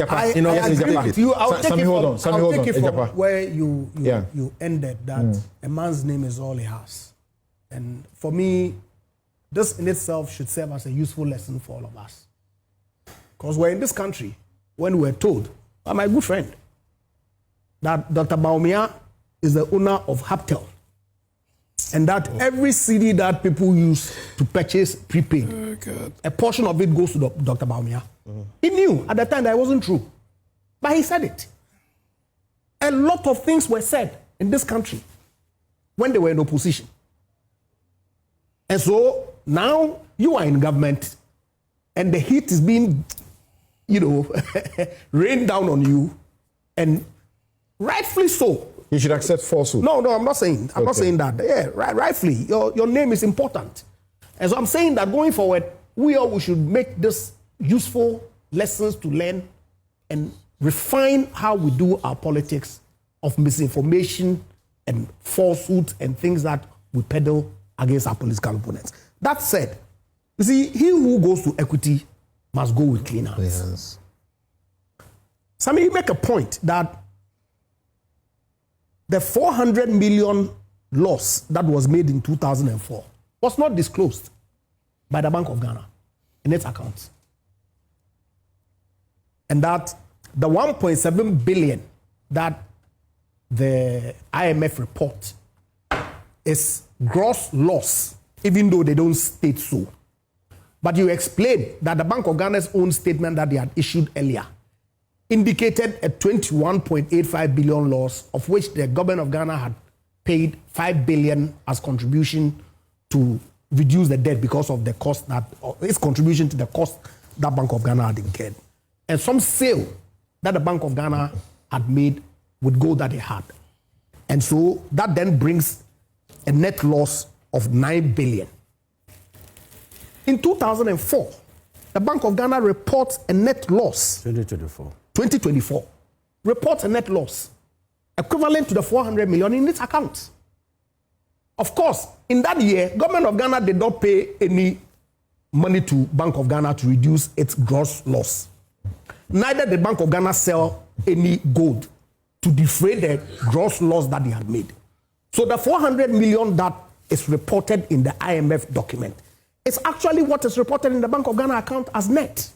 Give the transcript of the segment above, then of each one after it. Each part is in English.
I'll take it from where you ended, that a man's name is all he has. And for me, this in itself should serve as a useful lesson for all of us. Because we're in this country when we're told, by my good friend, that Dr. Baumia is the owner of Haptel, and that every CD that people use to purchase prepaid, a portion of it goes to Dr. Baumia. He knew at the time that it wasn't true, but he said it. A lot of things were said in this country when they were in opposition. And so now you are in government and the heat is being, rained down on you, and rightfully so. You should accept falsehood. No, I'm not saying. I'm not saying that. Yeah, rightfully, your name is important. And so I'm saying that going forward, we should make this useful lessons to learn and refine how we do our politics of misinformation and falsehoods and things that we peddle against our political opponents. That said, you see, he who goes to equity must go with clean hands. Yes. Sammy, you make a point that the 400 million loss that was made in 2004 was not disclosed by the Bank of Ghana in its accounts. And that the 1.7 billion that the IMF report is gross loss, even though they don't state so. But you explained that the Bank of Ghana's own statement that they had issued earlier indicated a 21.85 billion loss, of which the government of Ghana had paid 5 billion as contribution to reduce the debt because of the cost that, its contribution to the cost that Bank of Ghana had incurred. And some sale that the Bank of Ghana had made with gold that it had. And so that then brings a net loss of 9 billion. In 2004, the Bank of Ghana reports a net loss. 2024 reports a net loss equivalent to the 400 million in its accounts. Of course, in that year, government of Ghana did not pay any money to Bank of Ghana to reduce its gross loss. Neither did Bank of Ghana sell any gold to defray the gross loss that they had made. So the 400 million that is reported in the IMF document is actually what is reported in the Bank of Ghana account as net.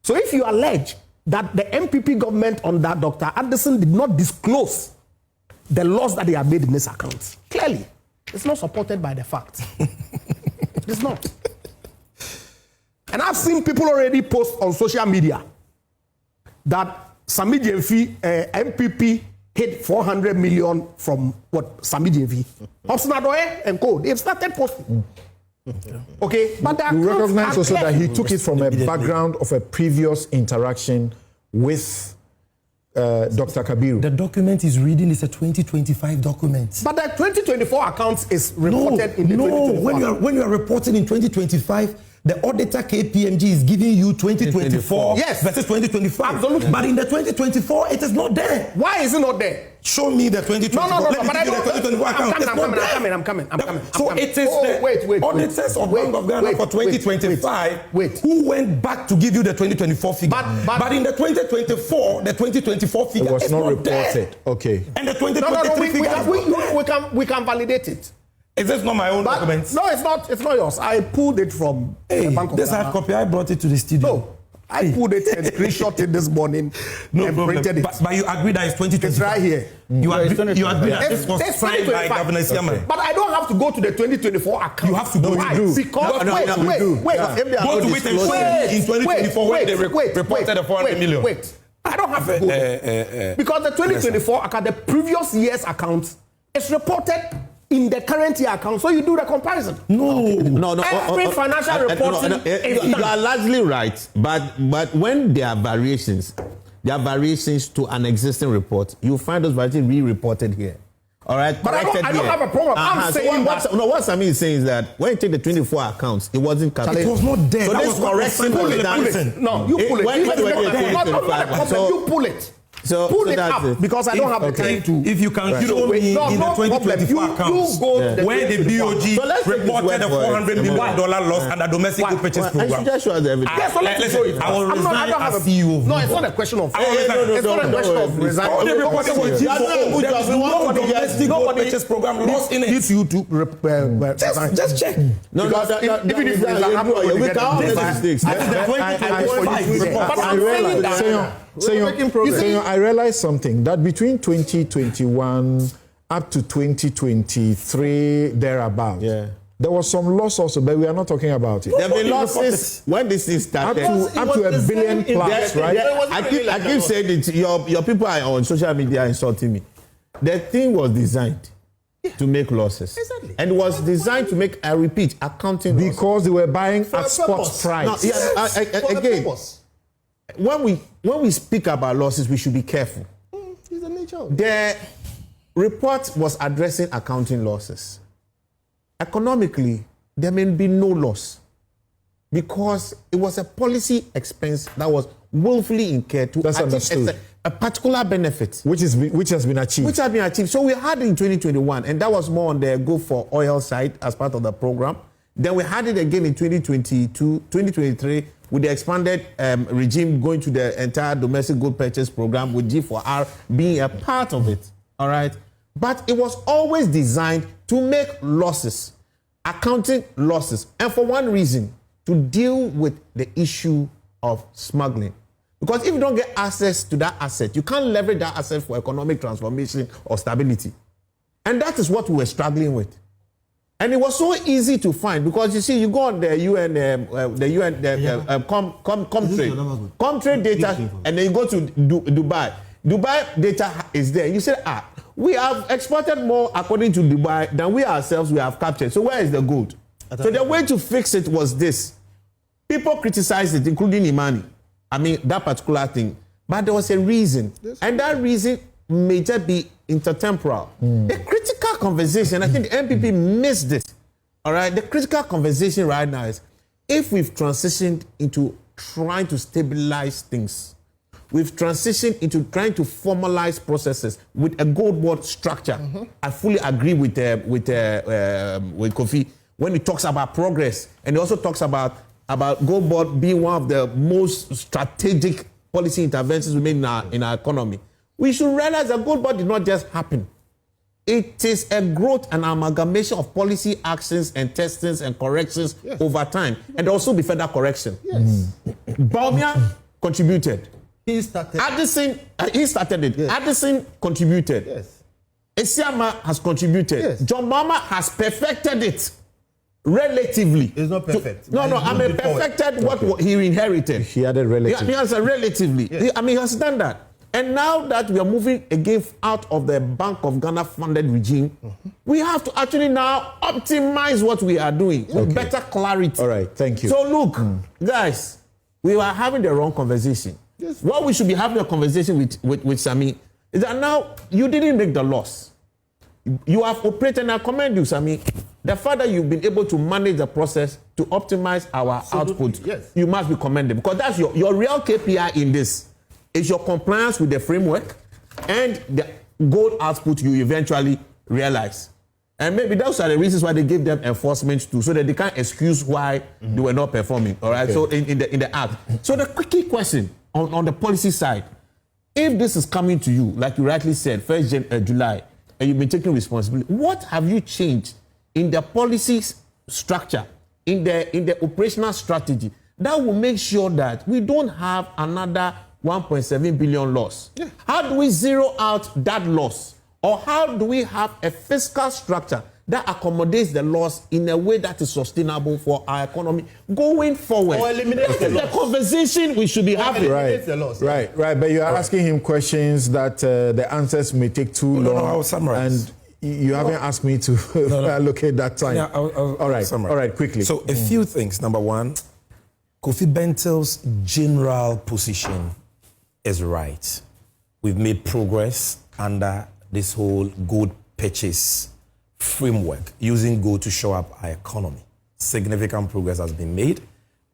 So if you allege that the MPP government under Dr. Addison did not disclose the loss that they have made in this account, clearly, it's not supported by the facts. It's not. And I've seen people already post on social media that Sammy Gyamfi, MPP, hid 400 million from what Sammy Gyamfi. Hobson and Co. They've started posting. Okay, but you recognize also that he took it from a background of a previous interaction with Dr. Kabiru. The document he's reading is a 2025 document. But the 2024 accounts is reported in the 2024. No, when you are reporting in 2025, the auditor KPMG is giving you 2024 versus 2025. Absolutely. But in the 2024, it is not there. Why is it not there? Show me the 2024. No, but I don't. I'm coming. So it is the auditors of Bank of Ghana for 2025 who went back to give you the 2024 figure. But in the 2024, the 2024 figure it was is not reported. There. Okay. And the 2023 figure. We can validate it. Is this not my own document? No, it's not. It's not yours. I pulled it from the Bank of Ghana. This hard copy, I brought it to the studio. No, I pulled it and screenshot it this morning and printed it. But you agree that it's 2025? It's right here. You agree that this was signed by Governor Siama? But I don't have to go to the 2024 account. You have to go. Why? Because wait. Go to it and show in 2024 when they reported the 400 million. Wait. I don't have to go because the 2024 account, the previous year's account, is reported in the current year account, so you do the comparison. No. Every financial reporting you are largely right, but when there are variations to an existing report, you find those variations re-reported here. All right, but I don't have a problem. I'm saying what Sammy is saying is that when you take the 24 accounts, it wasn't calculated. It was not there. So that was correction was done. No, you pull it. You pull it. Pull it up because I don't have the time to. If you can show me in the 2024 accounts where the BOG reported a $400 million loss under domestic good purchase program. Just show us the evidence. I will resign as CEO. No, it's not a question of. It's not a question of resign. All the reported was there is no domestic good purchase program loss in it. Just check. No, even if there is an apple, we can all make mistakes. I realized something, that between 2021 up to 2023 thereabout, there was some loss also, but we are not talking about it. There have been losses when this thing started. Up to $1 billion plus, right? I keep saying it. Your people are on social media insulting me. The thing was designed to make losses. Exactly. And it was designed to make, I repeat, accounting losses. Because they were buying at spot price. No, again, when we speak about losses, we should be careful. It's the nature of it. The report was addressing accounting losses. Economically, there may be no loss because it was a policy expense that was willfully incurred to achieve a particular benefit. Which has been achieved. Which has been achieved. So we had it in 2021, and that was more on the go for oil side as part of the program. Then we had it again in 2023 with the expanded regime going to the entire domestic good purchase program with G4R being a part of it. All right. But it was always designed to make losses, accounting losses, and for one reason, to deal with the issue of smuggling. Because if you don't get access to that asset, you can't leverage that asset for economic transformation or stability. And that is what we were struggling with. And it was so easy to find because you see, you go on the Comtrade data, and then you go to Dubai. Dubai data is there. You say, we have exported more according to Dubai than we ourselves we have captured. So where is the gold? So the way to fix it was this. People criticized it, including Imani. I mean, that particular thing. But there was a reason. And that reason may just be intertemporal. The critical conversation, I think the MPP missed it. All right? The critical conversation right now is if we've transitioned into trying to stabilize things, we've transitioned into trying to formalize processes with a gold board structure. I fully agree with Kofi when he talks about progress, and he also talks about gold board being one of the most strategic policy interventions we made in our economy. We should realize that gold board did not just happen. It is a growth and amalgamation of policy actions and testings and corrections over time, and also be further correction. Baumia contributed. He started. He started it. Yes. Addison contributed. Yes. Esiama has contributed. Yes. John Mama has perfected it. Relatively. It's not perfect. Perfected what he inherited. He added relatively. He has a relatively. Yes. He has done that. And now that we are moving again out of the Bank of Ghana funded regime, we have to actually now optimize what we are doing with better clarity. All right, thank you. So look, guys, we were having the wrong conversation. Yes. What we should be having a conversation with Sammy is that now you didn't make the loss. You have operated, and I commend you, Sammy. The fact that you've been able to manage the process to optimize our output, you must be commended because that's your real KPI in this. Is your compliance with the framework and the gold output you eventually realize. And maybe those are the reasons why they gave them enforcement too, so that they can't excuse why they were not performing. All right. Okay. So in the act. So the key question on the policy side, if this is coming to you, like you rightly said, 1st July, and you've been taking responsibility, what have you changed in the policy structure, in the operational strategy that will make sure that we don't have another 1.7 billion loss? Yeah. How do we zero out that loss? Or how do we have a fiscal structure that accommodates the loss in a way that is sustainable for our economy going forward? Or eliminate the loss. The conversation we should be having. Right. But you are asking him questions that the answers may take too long. I will summarize. And you haven't asked me to allocate that time. Yeah, I'll all summarize. right, quickly. So a few things. Number one, Kofi Bentel's general position is right. We've made progress under this whole gold purchase framework, using gold to show up our economy. Significant progress has been made,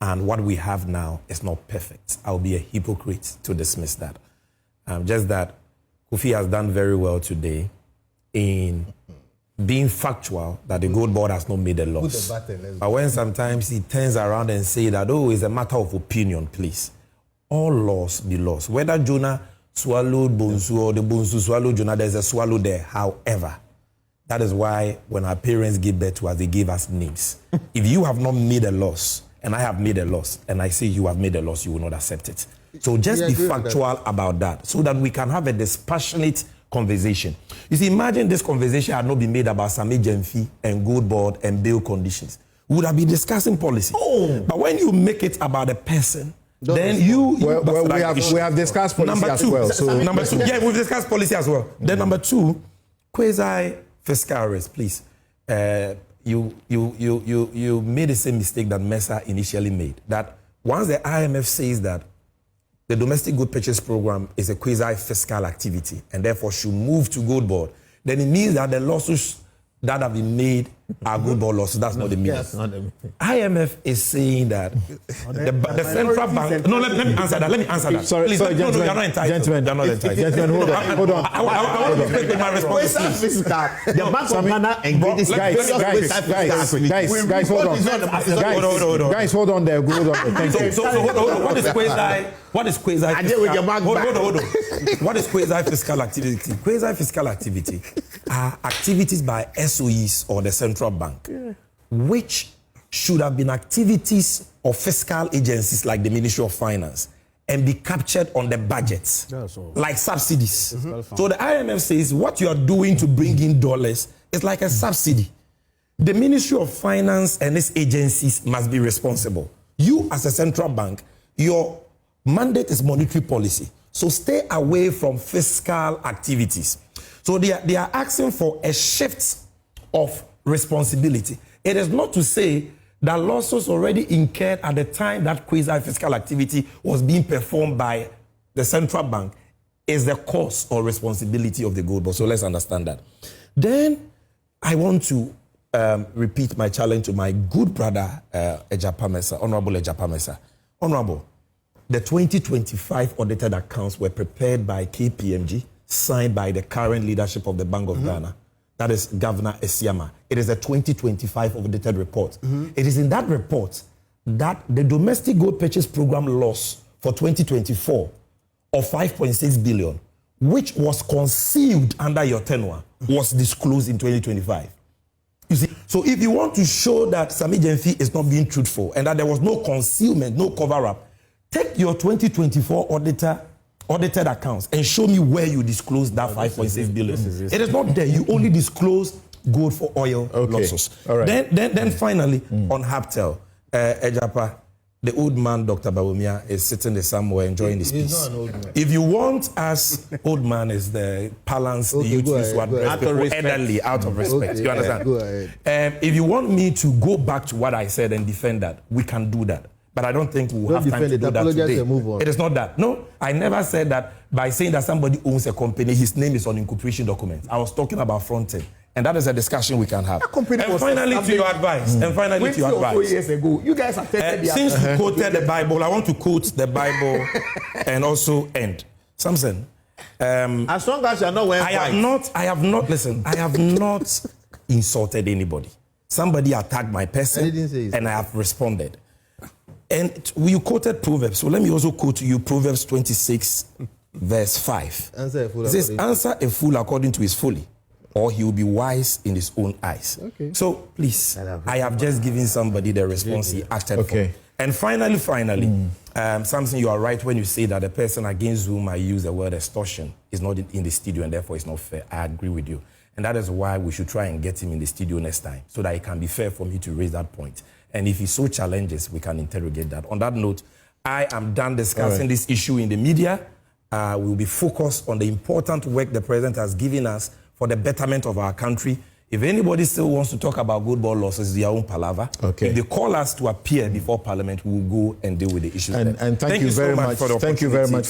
and what we have now is not perfect. I'll be a hypocrite to dismiss that. Just that Kofi has done very well today in being factual that the gold board has not made a loss. But when sometimes he turns around and say that, oh, it's a matter of opinion, please. All laws be lost. Whether Jonah swallowed Bonsu or the Bonsu swallowed Jonah, there's a swallow there. However, that is why when our parents gave birth to us, they gave us names. If you have not made a loss, and I have made a loss, and I say you have made a loss, you will not accept it. So just be factual about that so that we can have a dispassionate conversation. You see, imagine this conversation had not been made about Sammy Gyamfi and gold board and bail conditions. We would have been discussing policy. But when you make it about a person, then we have discussed policy as well. So number two, yeah, we've discussed policy as well. Then number two, quasi fiscal risk, please. You made the same mistake that Mercer initially made. That once the IMF says that the domestic good purchase program is a quasi fiscal activity and therefore should move to gold board, then it means that the lawsuits that have been made are gold board losses. That's not the meaning. IMF is saying that the central bank. No, let me answer that. Let me answer that. Sorry, please, gentlemen. No, you're not entitled. Gentlemen, hold on. I want to explain my response. The Bank of Ghana and guys, hold on. Guys, hold on there. Hold on. Thank you. So hold on. What is quasi? I did with your back. Hold on. What is quasi fiscal activity? Quasi fiscal activity are activities by SOEs or the central bank, which should have been activities of fiscal agencies like the Ministry of Finance and be captured on the budgets, like subsidies. So the IMF says what you are doing to bring in dollars is like a subsidy. The Ministry of Finance and its agencies must be responsible. You, as a central bank, your mandate is monetary policy. So stay away from fiscal activities. So they are asking for a shift of responsibility. It is not to say that losses already incurred at the time that quasi-fiscal activity was being performed by the central bank is the cause or responsibility of the gold board. So let's understand that. Then I want to repeat my challenge to my good brother, Agyapa Mercer, Honorable Agyapa Mercer. Honorable, the 2025 audited accounts were prepared by KPMG, signed by the current leadership of the Bank of Ghana. That is Governor Esiama. It is a 2025 audited report. It is in that report that the domestic gold purchase program loss for 2024 of 5.6 billion, which was concealed under your tenure, was disclosed in 2025. You see, so if you want to show that Sammy Gyamfi is not being truthful and that there was no concealment, no cover-up, take your 2024 audited accounts and show me where you disclosed that 5.6 billion. It is not there. You only disclose gold for oil losses. All right. Then finally, on F00L, Agyapa, the old man, Dr. Bawumia, is sitting there somewhere enjoying this peace. He's not an old man. If you want us, old man is the balance, the youth is what elderly out of respect. You understand? Go ahead. If you want me to go back to what I said and defend that, we can do that. But I don't think we'll have time to do that today. It is not that. No, I never said that by saying that somebody owns a company, his name is on incorporation documents. I was talking about front-end. And that is a discussion we can have. And finally, to your advice. And finally, to your advice. 4 years ago, you guys have taken since we quoted the Bible, I want to quote the Bible and also end. Samson. As long as you're not wearing I have not insulted anybody. Somebody attacked my person and I have responded. And you quoted Proverbs. So let me also quote to you Proverbs 26, verse 5. It says, answer a fool according to his folly, or he will be wise in his own eyes. Okay. So please, I have just given somebody the response he acted for. And finally, Samson, you are right when you say that the person against whom I use the word extortion is not in the studio and therefore it's not fair. I agree with you. And that is why we should try and get him in the studio next time so that it can be fair for me to raise that point. And if he so challenges, we can interrogate that. On that note, I am done discussing this issue in the media. We will be focused on the important work the president has given us for the betterment of our country. If anybody still wants to talk about good ball losses, their own palaver. If they call us to appear before Parliament, we will go and deal with the issues. And thank you very much. For the Thank you very much.